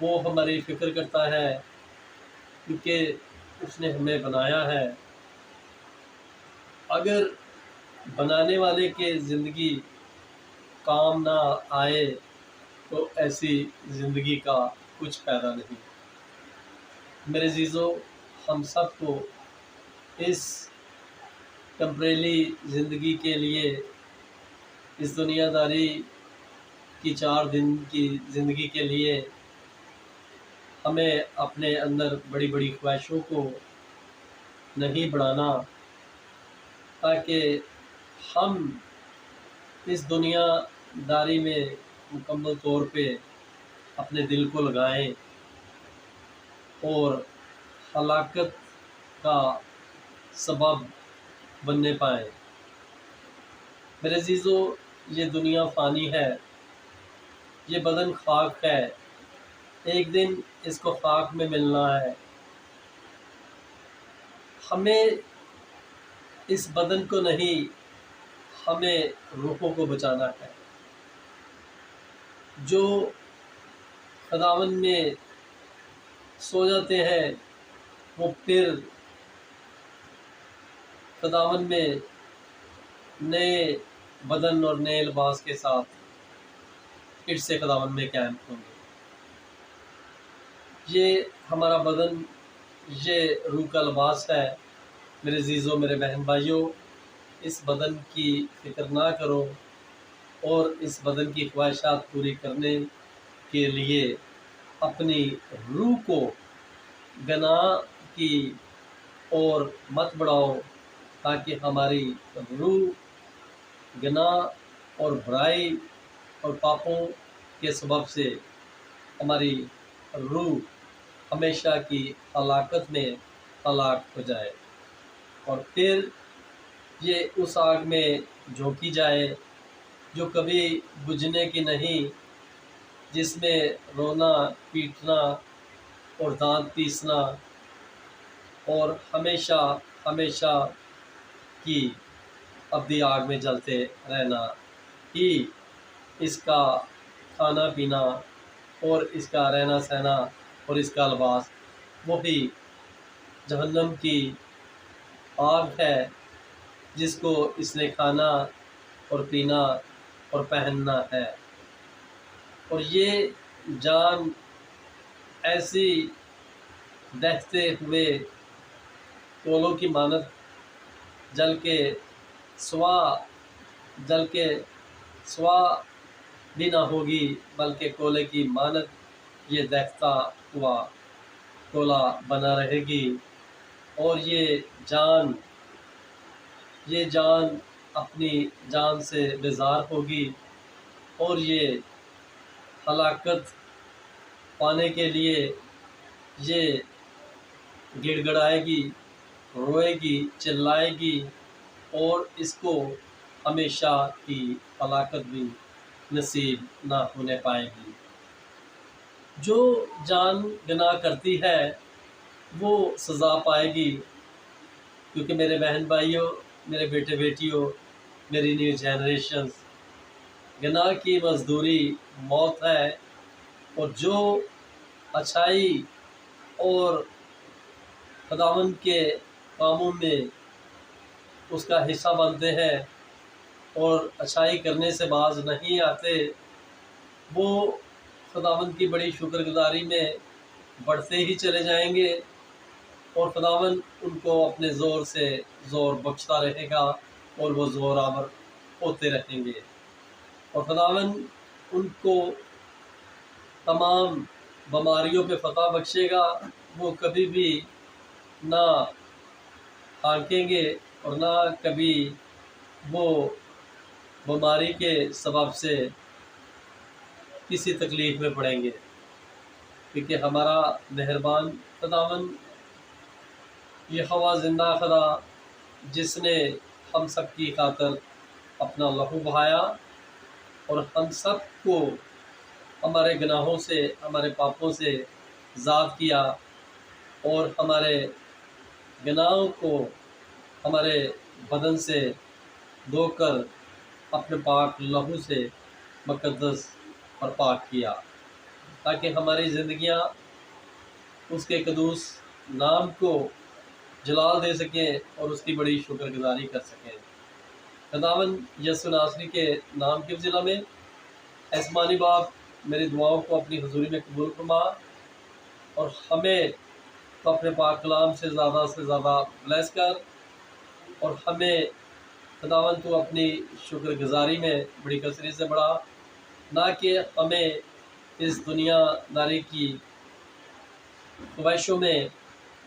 وہ ہماری فکر کرتا ہے کیونکہ اس نے ہمیں بنایا ہے۔ اگر بنانے والے کے زندگی کام نہ آئے تو ایسی زندگی کا کچھ فائدہ نہیں۔ میرے عزیزو، ہم سب کو اس ٹمپریلی زندگی کے لیے، اس دنیا داری کی 4 دن کی زندگی کے لیے، ہمیں اپنے اندر بڑی بڑی خواہشوں کو نہیں بڑھانا، تاکہ ہم اس دنیا داری میں مکمل طور پہ اپنے دل کو لگائیں اور ہلاکت کا سبب بننے پائیں۔ میرے عزیزو، یہ دنیا فانی ہے، یہ بدن خاک ہے، ایک دن اس کو خاک میں ملنا ہے۔ ہمیں اس بدن کو نہیں، ہمیں روحوں کو بچانا ہے۔ جو خداوند میں سو جاتے ہیں وہ پھر خداوند میں نئے بدن اور نئے لباس کے ساتھ پھر سے خداوند میں قائم ہوں گے۔ یہ ہمارا بدن، یہ روح کا لباس ہے۔ میرے عزیزوں، میرے بہن بھائیوں، اس بدن کی فکر نہ کرو اور اس بدن کی خواہشات پوری کرنے کے لیے اپنی روح کو گناہ کی اور مت بڑھاؤ، تاکہ ہماری روح گناہ اور برائی اور پاپوں کے سبب سے ہماری روح ہمیشہ کی ہلاکت میں ہلاک ہو جائے، اور پھر یہ اس آگ میں جھونکی جائے جو کبھی بجھنے کی نہیں، جس میں رونا، پیٹنا اور دانت پیسنا اور ہمیشہ ہمیشہ کی ابدی آگ میں جلتے رہنا ہی اس کا کھانا پینا اور اس کا رہنا سہنا اور اس کا لباس وہی جہنم کی آگ ہے، جس کو اس نے کھانا اور پینا اور پہننا ہے۔ اور یہ جان ایسی دہتے ہوئے کولوں کی مانند جل کے سوا بھی نہ ہوگی، بلکہ کولے کی مانند یہ دہتا ہوا کولا بنا رہے گی۔ اور یہ جان اپنی جان سے بیزار ہوگی اور یہ ہلاکت پانے کے لیے یہ گڑ گڑائے گی، روئے گی، چلائے گی، اور اس کو ہمیشہ کی ہلاکت بھی نصیب نہ ہونے پائے گی۔ جو جان گناہ کرتی ہے وہ سزا پائے گی، کیونکہ میرے بہن بھائیوں، میرے بیٹے بیٹیوں، میری نیو جنریشنز، گناہ کی مزدوری موت ہے، اور جو اچھائی اور خداوند کے کاموں میں اس کا حصہ بنتے ہیں اور اچھائی کرنے سے باز نہیں آتے، وہ خداوند کی بڑی شکر گزاری میں بڑھتے ہی چلے جائیں گے، اور خداوند ان کو اپنے زور سے زور بخشتا رہے گا اور وہ زور آور ہوتے رہیں گے، اور خداوند ان کو تمام بیماریوں پہ فتح بخشے گا۔ وہ کبھی بھی نہ ہانکیں گے اور نہ کبھی وہ بیماری کے سبب سے کسی تکلیف میں پڑیں گے، کیونکہ ہمارا مہربان خداوند یہوہ زندہ خدا، جس نے ہم سب کی خاطر اپنا لہو بہایا اور ہم سب کو ہمارے گناہوں سے، ہمارے پاپوں سے آزاد کیا، اور ہمارے گناہوں کو ہمارے بدن سے دھو کر اپنے پاک لہو سے مقدس اور پاک کیا۔ تاکہ ہماری زندگیاں اس کے قدوس نام کو جلال دے سکیں اور اس کی بڑی شکر گزاری کر سکیں۔ خداوند یسوع ناصری کے نام کے ضلع میں آسمانی باپ میری دعاؤں کو اپنی حضوری میں قبول فرما اور ہمیں تو اپنے پاک کلام سے زیادہ بلیس کر، اور ہمیں خداوند تو اپنی شکر گزاری میں بڑی کثرت سے بڑھا، نہ کہ ہمیں اس دنیا داری کی خواہشوں میں،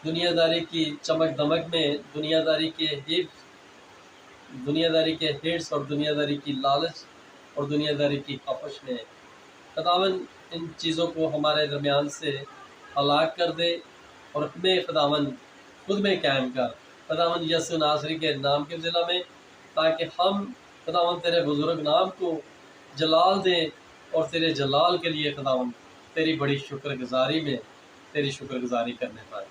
دنیا داری کی چمک دمک میں، دنیا داری کے ہرس اور دنیا داری کی لالچ اور دنیا داری کی خواہش میں خداوند ان چیزوں کو ہمارے درمیان سے ہلاک کر دے، اور ہمیں خداوند خود میں قائم کر خداوند یسوع ناصری کے نام کے ضلع میں، تاکہ ہم خداوند تیرے بزرگ نام کو جلال دیں اور تیرے جلال کے لیے خداوند تیری بڑی شکر گزاری میں تیری شکر گزاری کرنے پائے۔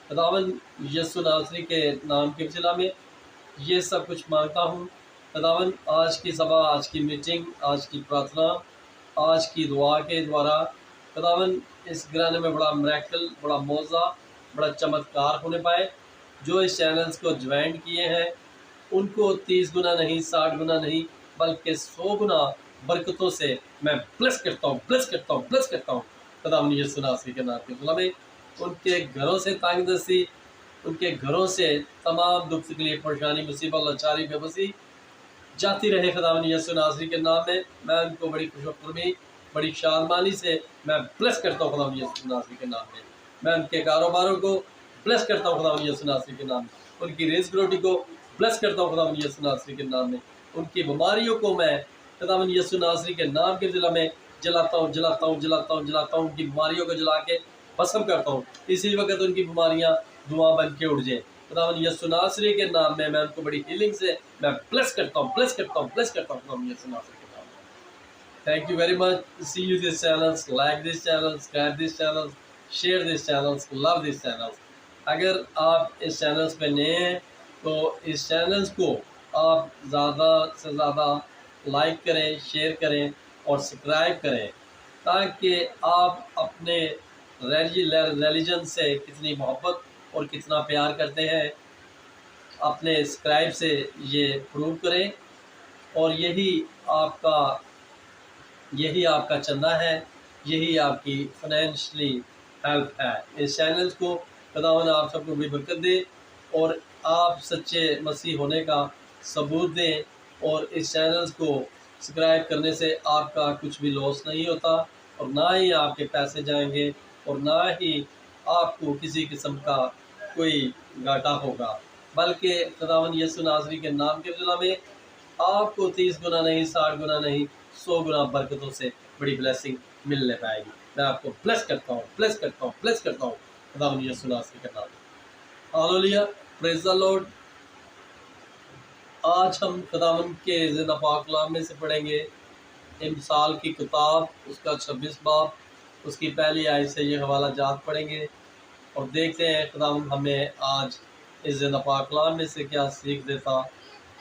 خداوند یسوع ناصری کے نام کے ضلع میں یہ سب کچھ مانگتا ہوں۔ خداوند آج کی سبھا، آج کی میٹنگ، آج کی پرارتھنا، آج کی دعا کے دوارا خداوند اس گھرانے میں بڑا میریکل، بڑا معجزہ، بڑا چمتکار ہونے پائے۔ جو اس چینلز کو جوائن کیے ہیں ان کو 30 گنا نہیں، 60 گنا نہیں، بلکہ 100 گنا برکتوں سے میں بلیس کرتا ہوں خداوند یسوع ناصری کے نام کے ضلع میں۔ ان کے گھروں سے تنگ دستی، ان کے گھروں سے تمام دکھ تکلیف، پریشانی، مصیبت، لاچاری، بے بسی جاتی رہے خداوند یسوع ناصری کے نام میں ان کو بڑی خوش خرمی، بڑی شادمانی سے میں بلیس کرتا ہوں خداوند یسوع ناصری کے نام میں ان کے کاروباروں کو بلیس کرتا ہوں خداوند یسوع ناصری کے نام میں، ان کی رزق روٹی کو بلیس کرتا ہوں خداوند یسوع ناصری کے نام میں، ان کی بیماریوں کو میں خداوند یسوع ناصری کے نام کے ضلع میں جلاتا ہوں، ان کی بیماریوں کو جلا کے بھسم کرتا ہوں۔ اسی وقت ان کی بیماریاں دعا بن کے اٹھ جائیں خداوند یسوع ناصری کے نام میں ان کو بڑی ہیلنگ سے میں بلیس کرتا ہوں خداوند یسوع ناصری کے نام میں۔ Thank you very much. See you this channels, like this channel, subscribe this channel, share this channel, love this channel. اگر آپ اس چینلز پہ نئے ہیں تو اس چینلز کو آپ زیادہ سے زیادہ لائک کریں، شیئر کریں اور سبسکرائب کریں، تاکہ آپ اپنے ریلیجن سے کتنی محبت اور کتنا پیار کرتے ہیں اپنے سبسکرائب سے یہ پروو کریں، اور یہی آپ کا چندہ ہے، یہی آپ کی فائنینشلی ہیلپ ہے۔ اس چینلز کو خداوند آپ سب کو بھی برکت دے اور آپ سچے مسیح ہونے کا ثبوت دیں، اور اس چینلز کو سبسکرائب کرنے سے آپ کا کچھ بھی لاس نہیں ہوتا، اور نہ ہی آپ کے پیسے جائیں گے، اور نہ ہی آپ کو کسی قسم کا کوئی گھاٹا ہوگا، بلکہ خداوند یسوع ناصری کے نام کے ضلع میں آپ کو 30 گنا نہیں، 60 گنا نہیں، 100 گنا برکتوں سے بڑی بلیسنگ ملنے پائے گی۔ میں آپ کو بلیس کرتا ہوں خداوند یسوع ناصری کے نام میں۔ ہاللویا، پریز دی لارڈ۔ آج ہم خداوند کے زندہ پاک کلام میں سے پڑھیں گے امثال کی کتاب، اس کا 26 باب، اس کی پہلی آیت سے یہ حوالہ جات پڑھیں گے، اور دیکھتے ہیں خداوند ہمیں آج اس زندہ پاک کلام میں سے کیا سیکھ دیتا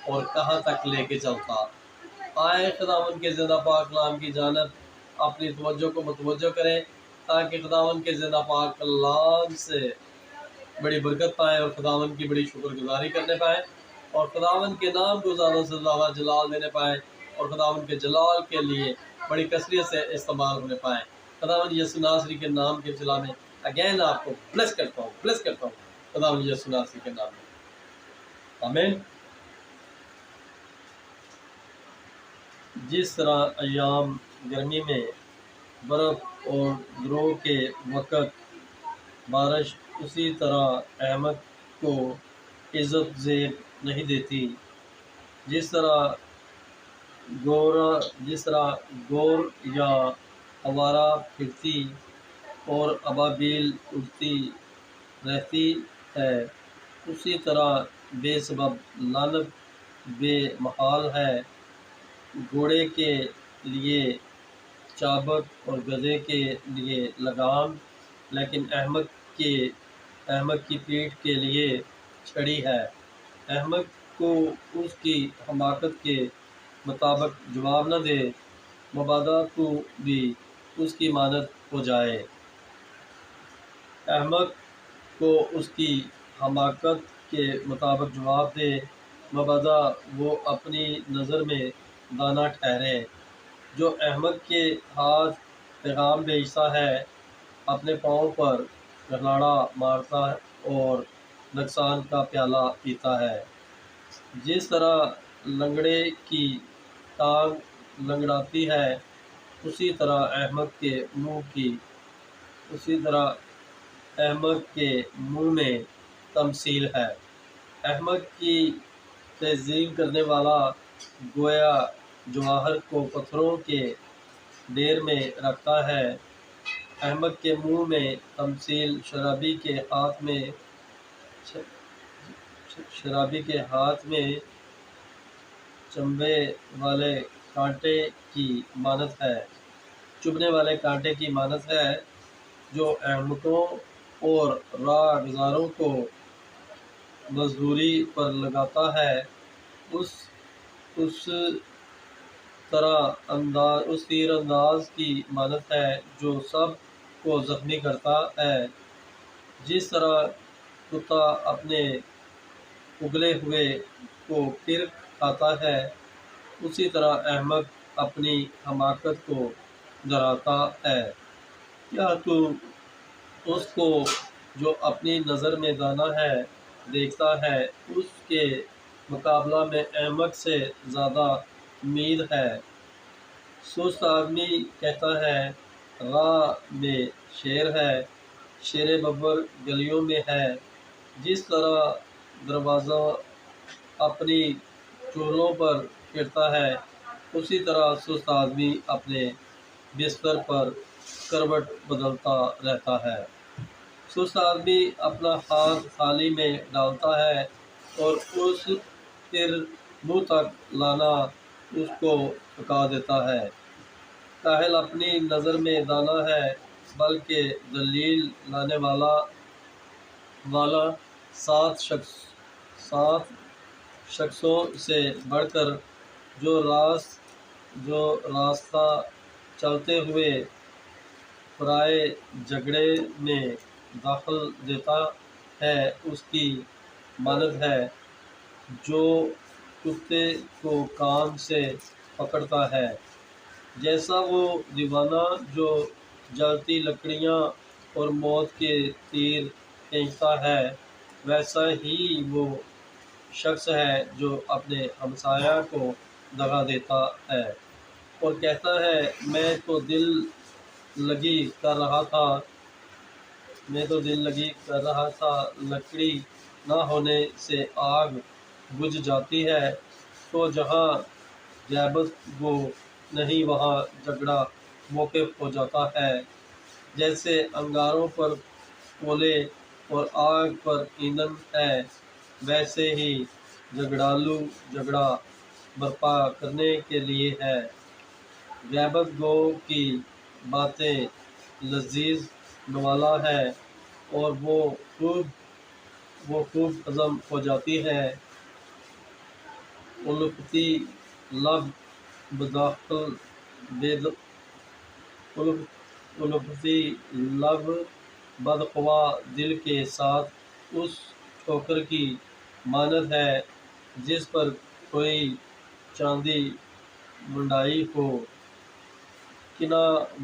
اور کہاں تک لے کے چلتا۔ آئے خداوند کے زندہ پاک کلام کی جانب اپنی توجہ کو متوجہ کریں، تاکہ خداوند کے زندہ پاک کلام سے بڑی برکت پائیں اور خداوند کی بڑی شکر گزاری کرنے پائیں، اور خداوند کے نام کو زیادہ سے زیادہ جلال دینے پائیں، اور خداوند کے جلال کے لیے بڑی کثرت سے استعمال ہونے پائیں۔ خداوند یسوع ناصری کے نام کے ضلع میں اگین آپ کو بلیس کرتا ہوں خداوند یسوع ناصری کے نام میں، آمین۔ جس طرح ایام گرمی میں برف اور گرو کے وقت بارش اسی طرح احمد کو عزت زیب نہیں دیتی، جس طرح گور یا آوارہ پھرتی اور ابابیل اڑتی رہتی ہے، اسی طرح بے سبب لعنت بے محال ہے۔ گھوڑے کے لیے چابک اور گدھے کے لیے لگام، لیکن احمق کی پیٹھ کے لیے چھڑی ہے۔ احمق کو اس کی حماقت کے مطابق جواب نہ دے، مبادا کو بھی اس کی مانند ہو جائے۔ احمق کو اس کی حماقت کے مطابق جواب دے، مبادا وہ اپنی نظر میں دانا ٹھہرے۔ جو احمق کے ہاتھ پیغام بھیجتا ہے، اپنے پاؤں پر کھلاڑا مارتا اور نقصان کا پیالہ پیتا ہے۔ جس طرح لنگڑے کی ٹانگ لنگڑاتی ہے، اسی طرح احمق کے منہ میں تمثیل ہے۔ احمق کی تعظیم کرنے والا گویا جواہر کو پتھروں کے ڈھیر میں رکھتا ہے۔ احمق کے منہ میں تمثیل شرابی کے ہاتھ میں چبھنے والے کانٹے کی مانند ہے۔ جو احمقوں اور راہ گزاروں کو مزدوری پر لگاتا ہے، اس تیر انداز کی مانند ہے جو سب کو زخمی کرتا ہے۔ جس طرح کتا اپنے اگلے ہوئے کو پھر کھاتا ہے، اسی طرح احمق اپنی حماقت کو ڈراتا ہے۔ کیا تو اس کو جو اپنی نظر میں دانا ہے دیکھتا ہے؟ اس کے مقابلہ میں احمق سے زیادہ امید ہے۔ سست آدمی کہتا ہے، راہ میں شیر ہے، شیر ببر گلیوں میں ہے۔ جس طرح دروازہ اپنی چولوں پر پھرتا ہے، اسی طرح سست آدمی اپنے بستر پر کروٹ بدلتا رہتا ہے۔ سست آدمی اپنا ہاتھ تھالی میں ڈالتا ہے اور پھر منہ تک لانا اس کو پکا دیتا ہے۔ کاہل اپنی نظر میں دانا ہے، بلکہ دلیل لانے والا سات شخصوں سے بڑھ کر جو راستہ چلتے ہوئے پرائے جھگڑے میں دخل دیتا ہے، اس کی مانند ہے۔ جو کتے کو کان سے پکڑتا ہے، جیسا وہ دیوانہ جو جلتی لکڑیاں اور موت کے تیر کھینچتا ہے، ویسا ہی وہ شخص ہے جو اپنے ہمسایہ کو دغا دیتا ہے اور کہتا ہے، میں تو دل لگی کر رہا تھا، لکڑی نہ ہونے سے آگ بجھ جاتی ہے۔ تو جہاں غیبت گو نہیں، وہاں جھگڑا موقف ہو جاتا ہے۔ جیسے انگاروں پر کولے اور آگ پر ایندھن ہے، ویسے ہی جھگڑالو جھگڑا برپا کرنے کے لیے ہے۔ غیبت گو کی باتیں لذیذ نوالا ہے اور وہ خوب ہضم ہو جاتی ہیں۔ الفتی لب بدخواہ دل کے ساتھ اس ٹھوکر کی مانند ہے جس پر کوئی چاندی منڈائی ہو۔ کینہ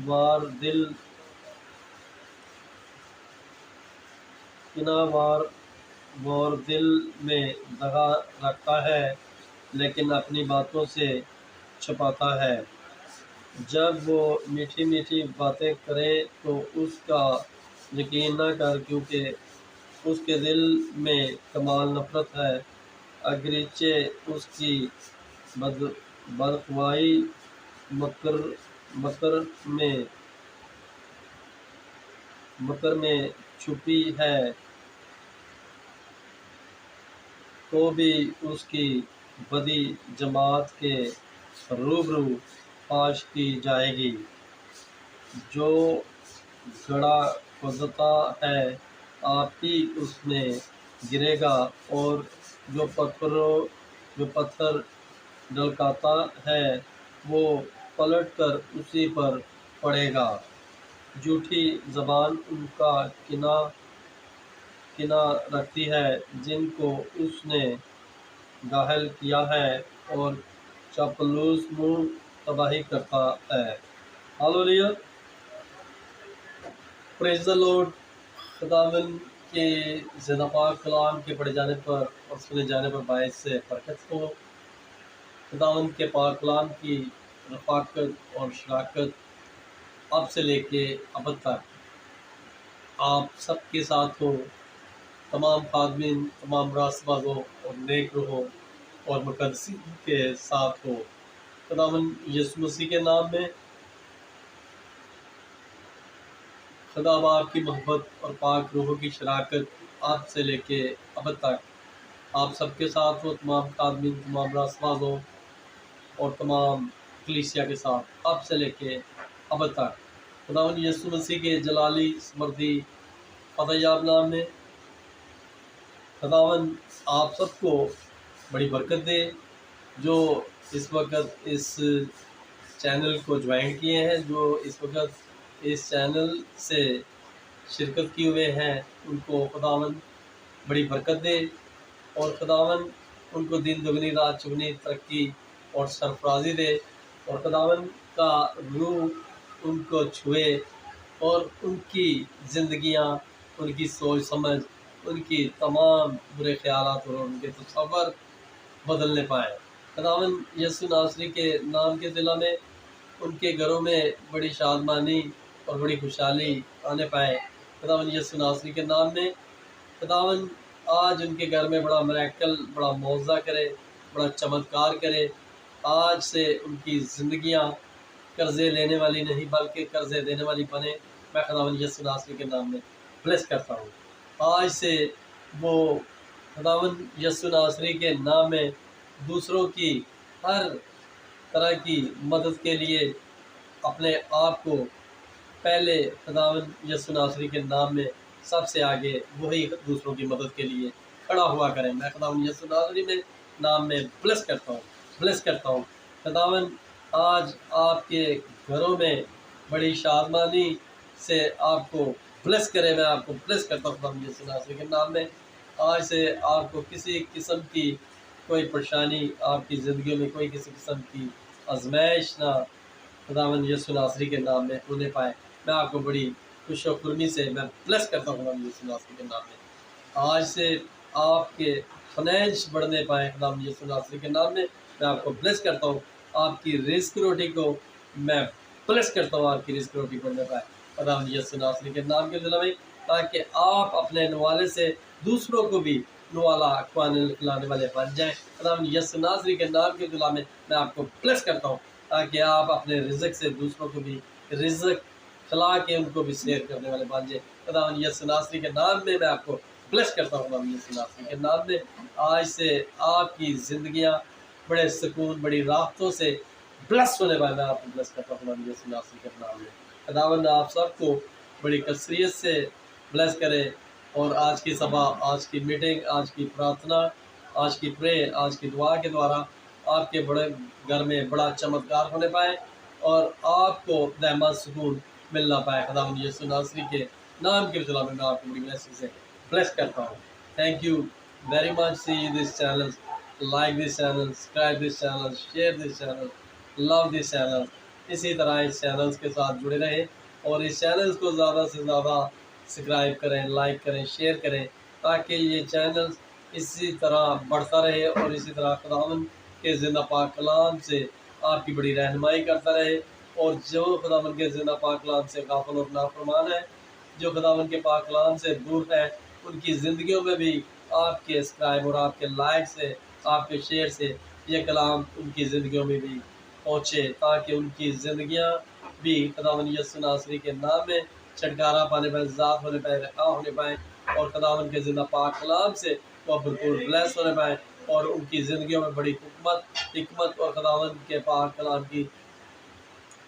وار دل میں دغا رکھتا ہے، لیکن اپنی باتوں سے چھپاتا ہے۔ جب وہ میٹھی میٹھی باتیں کرے تو اس کا یقین نہ کر، کیونکہ اس کے دل میں کمال نفرت ہے۔ اگرچہ اس کی بدخواہی مکر میں چھپی ہے، تو بھی اس کی بدی جماعت کے روبرو فاش کی جائے گی۔ جو گڑھا کھودتا ہے، آپ ہی اس میں گرے گا، اور جو پتھر ڈھلکاتا ہے، وہ پلٹ کر اسی پر پڑے گا۔ جھوٹی زبان ان کا کنا رکھتی ہے جن کو اس نے گاہل کیا ہے، اور چاپلوس منہ تباہی کرتا ہے۔ ہالولیہ، پریز دی لارڈ۔ خداوند کے زندہ پاک کلام کے پڑھے جانے پر اور سنے جانے پر باعث سے برکت ہو۔ خداوند کے پاک کلام کی رفاقت اور شراکت اب سے لے کے اب تک آپ سب کے ساتھ ہو، تمام خادمین، تمام راست بازوں اور نیک روحوں اور مقدسین کے ساتھ ہو۔ خداوند یسوع مسیح کے نام میں خدا باپ کی محبت اور پاک روحوں کی شراکت اب سے لے کے اب تک آپ سب کے ساتھ ہو، تمام خادمین، تمام راست بازوں اور تمام کلیسیا کے ساتھ اب سے لے کے اب تک۔ خداوند یسوع مسیح کے جلالی سمردی فتح یاب نام میں خداوند آپ سب کو بڑی برکت دے، جو اس وقت اس چینل کو جوائن کیے ہیں، جو اس وقت اس چینل سے شرکت کیے ہوئے ہیں، ان کو خداوند بڑی برکت دے، اور خداوند ان کو دن دگنی رات چگنی ترقی اور سرفرازی دے، اور خداوند کا روح ان کو چھوئے، اور ان کی زندگیاں، ان کی سوچ سمجھ، ان کی تمام برے خیالات اور ان کے تصور بدلنے پائیں۔ خداوند یسوع ناصری کے نام کے ضلع میں ان کے گھروں میں بڑی شادمانی اور بڑی خوشحالی آنے پائے۔ خداوند یسوع ناصری کے نام میں خداوند آج ان کے گھر میں بڑا میریکل، بڑا معجزہ کرے، بڑا چمتکار کرے۔ آج سے ان کی زندگیاں قرضے لینے والی نہیں بلکہ قرضے دینے والی بنے۔ میں خداوند یسوع ناصری کے نام میں بلیس کرتا ہوں۔ آج سے وہ خداوند یسوع ناصری کے نام میں دوسروں کی ہر طرح کی مدد کے لیے اپنے آپ کو پہلے خداوند یسوع ناصری کے نام میں سب سے آگے وہی دوسروں کی مدد کے لیے کھڑا ہوا کریں۔ میں خداوند یسوع ناصری میں نام میں بلیس کرتا ہوں۔ خداوند آج آپ کے گھروں میں بڑی شادمانی سے آپ کو بلیس کرے۔ میں آپ کو بلیس کرتا ہوں خداوند یسوع ناصری کے نام میں۔ آج سے آپ کو کسی قسم کی کوئی پریشانی، آپ کی زندگیوں میں کوئی کسی قسم کی آزمائش نہ خداوند یسوع ناصری کے نام میں ہونے پائے۔ میں آپ کو بڑی خوش و خرمی سے میں بلیس کرتا ہوں خداوند یسوع ناصری کے نام میں۔ آج سے آپ کے فنانس بڑھنے پائیں خداوند یسوع ناصری کے نام میں۔ میں آپ کو بلیس کرتا ہوں۔ آپ کی رزق روٹی کو میں بلیس کرتا ہوں، آپ کی رزق روٹی بڑھنے پائے خداوند یسوع ناصری کے نام کے ضلع میں، تاکہ آپ اپنے نوالے سے دوسروں کو بھی نوالا کھلانے والے بن جائیں خداوند یسوع ناصری کے نام کے ضلع میں۔ میں آپ کو بلیس کرتا ہوں تاکہ آپ اپنے رزق سے دوسروں کو بھی رزق کھلا کے ان کو بھی شیئر کرنے والے بن جائیں خداوند یسوع ناصری کے نام میں۔ میں آپ کو بلیس کرتا ہوں خداوند یسوع ناصری کے نام میں۔ آج سے آپ کی زندگیاں بڑے سکون، بڑی راحتوں سے بلیس ہونے والے، میں آپ کو بلیس کرتا ہوں خداوند یسوع ناصری کے نام میں۔ خداوند آپ سب کو بڑی کثریت سے بلیس کرے، اور آج کی سبھا، آج کی میٹنگ، آج کی پرارتھنا، آج کی پرے، آج کی دعا کے دوارا آپ کے بڑے گھر میں بڑا چمتکار ہونے پائے، اور آپ کو رحمت سکون ملنا پائے خداوند یسوع ناصری کے نام کے ضلع میں۔ میں آپ کو بڑی بلیسنگ سے بلیس کرتا ہوں۔ Thank you very much. See this channel, like this channel, subscribe this channel, share this channel, love this channel. اسی طرح اس چینلز کے ساتھ جڑے رہیں، اور اس چینلز کو زیادہ سے زیادہ سبسکرائب کریں، لائک کریں، شیئر کریں، تاکہ یہ چینلز اسی طرح بڑھتا رہے، اور اسی طرح خداوند کے زندہ پاک کلام سے آپ کی بڑی رہنمائی کرتا رہے۔ اور جو خداوند کے زندہ پاک کلام سے غافل اور نافرمان ہے، جو خداوند کے پاک کلام سے دور ہے، ان کی زندگیوں میں بھی آپ کے سبسکرائب اور آپ کے لائک سے، آپ کے شیئر سے یہ کلام ان کی زندگیوں میں بھی پہنچے، تاکہ ان کی زندگیاں بھی خداوند یسوع ناصری کے نام میں چھٹکارا پانے پائیں، ذات ہونے پائیں، رخا ہونے پائیں، اور خداوند کے زندہ پاک کلام سے وہ بھرپور بلیس ہونے پائیں، اور ان کی زندگیوں میں بڑی حکمت اور خداوند کے پاک کلام کی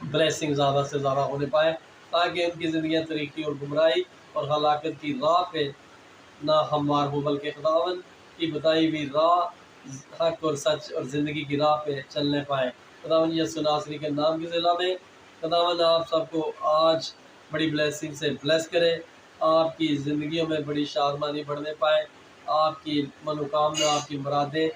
بلیسنگ زیادہ سے زیادہ ہونے پائے، تاکہ ان کی زندگیاں طریقی اور گمراہی اور ہلاکت کی راہ پہ نہ ہموار ہو، بلکہ خداوند کی بتائی ہوئی راہ، حق اور سچ اور زندگی کی راہ پہ چلنے پائیں خداوند یسوع ناصری کے نام کے ضلع میں۔ خداوند آپ سب کو آج بڑی بلیسنگ سے بلیس کرے، آپ کی زندگیوں میں بڑی شادمانی بڑھنے پائے، آپ کی منوکامنا، آپ کی مرادیں،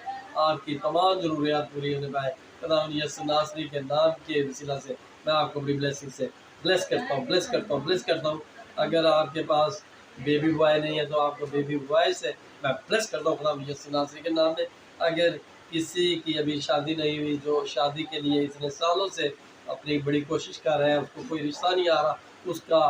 آپ کی تمام ضروریات پوری ہونے پائے۔ خداوند یسوع ناصری کے نام کے وسیلہ سے میں آپ کو بڑی بلیسنگ سے بلیس کرتا ہوں، بلیس کرتا ہوں، بلیس کرتا ہوں۔ اگر آپ کے پاس بیبی بوائے نہیں ہے تو آپ کو بیبی بوائے سے میں بلیس کرتا ہوں خداوند یسوع ناصری کے نام میں۔ اگر کسی کی ابھی شادی نہیں ہوئی، جو شادی کے لیے اتنے سالوں سے اپنی بڑی کوشش کر رہے ہیں، اس کو کوئی رشتہ نہیں آ رہا، اس کا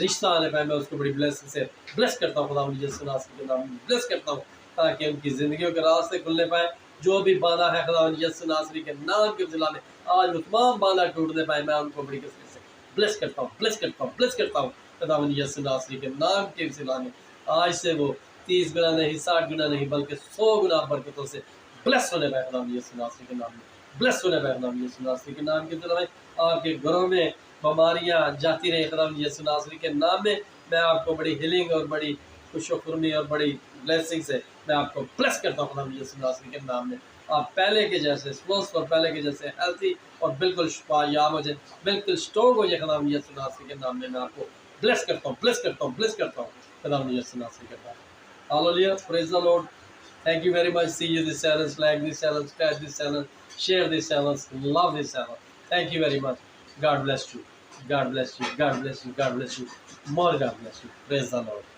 رشتہ آنے پہ میں اس کو بڑی بلیسنگ سے بلیس کرتا ہوں خداوند یسوع ناصری کے نام میں بلیس کرتا ہوں، تاکہ ان کی زندگیوں کے راستے کھلنے پائے۔ جو بھی باندھا ہے خداوند یسوع ناصری کے نام کے وسیلہ میں آج وہ تمام باندھا ٹوٹنے پائے، میں ان کو بڑی کثرت سے بلیس کرتا ہوں، بلیس کرتا ہوں، بلیس کرتا ہوں خداوند یسوع ناصری کے نام کے وسیلہ میں۔ آج سے وہ 30 گنا نہیں، 60 گنا نہیں، بلکہ 100 گنا برکتوں سے بلیس ہونے پائے خداوند یسوع ناصری کے نام میں، بلیس ہونے پائے خداوند یسوع ناصری کے نام کے وسیلہ میں۔ آپ کے گھروں میں بیماریاں جاتی رہے خداوند یسوع ناصری کے نام میں۔ میں آپ کو بڑی ہیلنگ اور بڑی خوش و خرمی اور بڑی بلیسنگ سے میں آپ کو بلیس کرتا ہوں خداوند یسوع ناصری کے نام میں۔ آپ پہلے کے جیسے سوستھ اور پہلے کے جیسے ہیلتھی اور بالکل شفا یاب ہو جائے، بالکل اسٹرانگ ہو جائے خداوند یسوع ناصری کے نام میں آپ کو بلیس کرتا ہوں، بلیس کرتا ہوں، بلیس کرتا ہوں خداوند یسوع ناصری کے نام میں۔ Hallelujah, praise the Lord. Thank you very much. See you this channel, like this channel, subscribe this channel, share this channel, love this channel. Thank you very much. God bless you. God bless you. God bless you. God bless you. More God bless you. Praise the Lord.